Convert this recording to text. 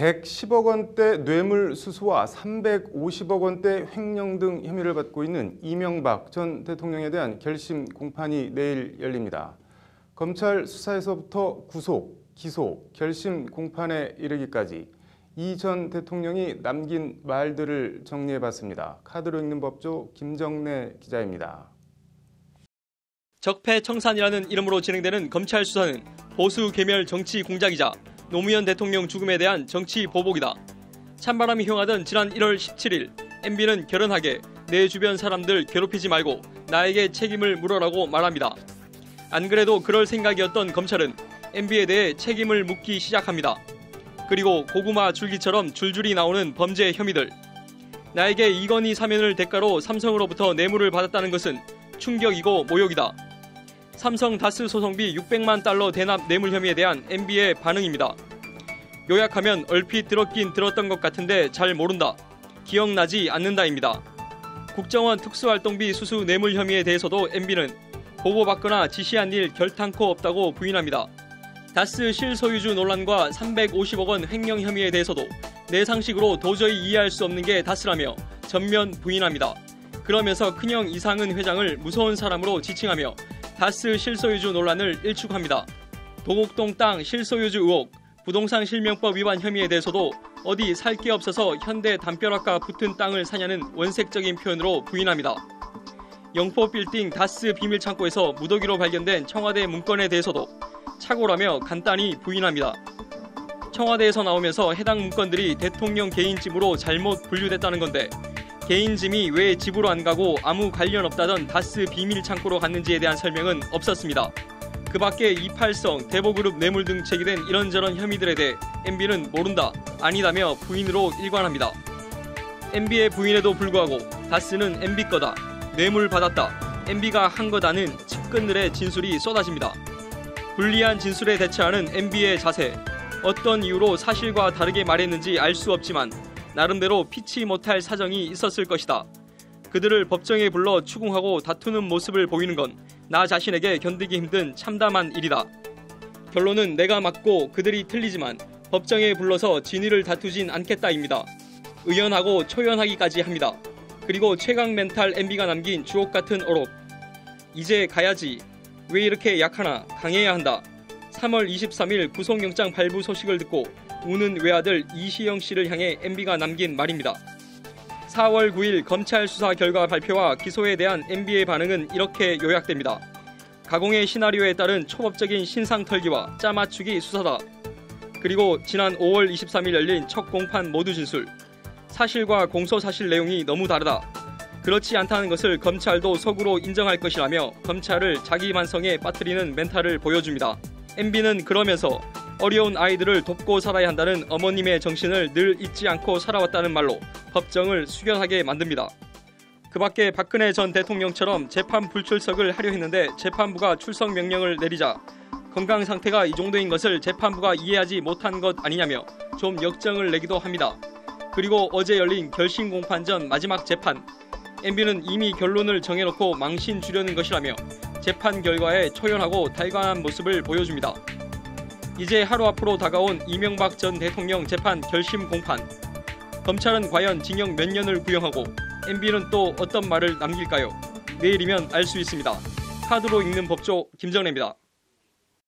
110억 원대 뇌물 수수와 350억 원대 횡령 등 혐의를 받고 있는 이명박 전 대통령에 대한 결심 공판이 내일 열립니다. 검찰 수사에서부터 구속, 기소, 결심 공판에 이르기까지 이 전 대통령이 남긴 말들을 정리해봤습니다. 카드로 읽는 법조 김정래 기자입니다. 적폐청산이라는 이름으로 진행되는 검찰 수사는 보수 계멸 정치 공작이자 노무현 대통령 죽음에 대한 정치 보복이다. 찬바람이 휘ong하던 지난 1월 17일 MB는 결연하게 내 주변 사람들 괴롭히지 말고 나에게 책임을 물어라고 말합니다. 안 그래도 그럴 생각이었던 검찰은 MB에 대해 책임을 묻기 시작합니다. 그리고 고구마 줄기처럼 줄줄이 나오는 범죄 혐의들. 나에게 이건희 사면을 대가로 삼성으로부터 뇌물을 받았다는 것은 충격이고 모욕이다. 삼성 다스 소송비 600만 달러 대납 뇌물 혐의에 대한 MB의 반응입니다. 요약하면 얼핏 들었긴 들었던 것 같은데 잘 모른다. 기억나지 않는다입니다. 국정원 특수활동비 수수 뇌물 혐의에 대해서도 MB는 보고받거나 지시한 일 결탄코 없다고 부인합니다. 다스 실소유주 논란과 350억 원 횡령 혐의에 대해서도 내 상식으로 도저히 이해할 수 없는 게 다스라며 전면 부인합니다. 그러면서 큰형 이상은 회장을 무서운 사람으로 지칭하며 다스 실소유주 논란을 일축합니다. 도곡동 땅 실소유주 의혹, 부동산 실명법 위반 혐의에 대해서도 어디 살 게 없어서 현대 담벼락과 붙은 땅을 사냐는 원색적인 표현으로 부인합니다. 영포 빌딩 다스 비밀창고에서 무더기로 발견된 청와대 문건에 대해서도 착오라며 간단히 부인합니다. 청와대에서 나오면서 해당 문건들이 대통령 개인 짐으로 잘못 분류됐다는 건데 개인 짐이 왜 집으로 안 가고 아무 관련 없다던 다스 비밀 창고로 갔는지에 대한 설명은 없었습니다. 그 밖에 이팔성, 대보그룹 뇌물 등 제기된 이런저런 혐의들에 대해 MB는 모른다, 아니다며 부인으로 일관합니다. MB의 부인에도 불구하고 다스는 MB 거다, 뇌물 받았다, MB가 한 거다는 측근들의 진술이 쏟아집니다. 불리한 진술에 대처하는 MB의 자세, 어떤 이유로 사실과 다르게 말했는지 알 수 없지만 나름대로 피치 못할 사정이 있었을 것이다. 그들을 법정에 불러 추궁하고 다투는 모습을 보이는 건 나 자신에게 견디기 힘든 참담한 일이다. 결론은 내가 맞고 그들이 틀리지만 법정에 불러서 진위를 다투진 않겠다입니다. 의연하고 초연하기까지 합니다. 그리고 최강 멘탈 MB가 남긴 주옥같은 어록. 이제 가야지. 왜 이렇게 약하나 강해야 한다. 3월 23일 구속영장 발부 소식을 듣고 우는 외아들 이시영 씨를 향해 MB가 남긴 말입니다. 4월 9일 검찰 수사 결과 발표와 기소에 대한 MB의 반응은 이렇게 요약됩니다. 가공의 시나리오에 따른 초법적인 신상 털기와 짜맞추기 수사다. 그리고 지난 5월 23일 열린 첫 공판 모두 진술. 사실과 공소사실 내용이 너무 다르다. 그렇지 않다는 것을 검찰도 속으로 인정할 것이라며 검찰을 자기 반성에 빠뜨리는 멘탈을 보여줍니다. MB는 그러면서 어려운 아이들을 돕고 살아야 한다는 어머님의 정신을 늘 잊지 않고 살아왔다는 말로 법정을 숙연하게 만듭니다. 그 밖에 박근혜 전 대통령처럼 재판 불출석을 하려 했는데 재판부가 출석 명령을 내리자 건강 상태가 이 정도인 것을 재판부가 이해하지 못한 것 아니냐며 좀 역정을 내기도 합니다. 그리고 어제 열린 결심 공판 전 마지막 재판, MB는 이미 결론을 정해놓고 망신 주려는 것이라며 재판 결과에 초연하고 달관한 모습을 보여줍니다. 이제 하루 앞으로 다가온 이명박 전 대통령 재판 결심 공판. 검찰은 과연 징역 몇 년을 구형하고 MB는 또 어떤 말을 남길까요? 내일이면 알 수 있습니다. 카드로 읽는 법조 김정래입니다.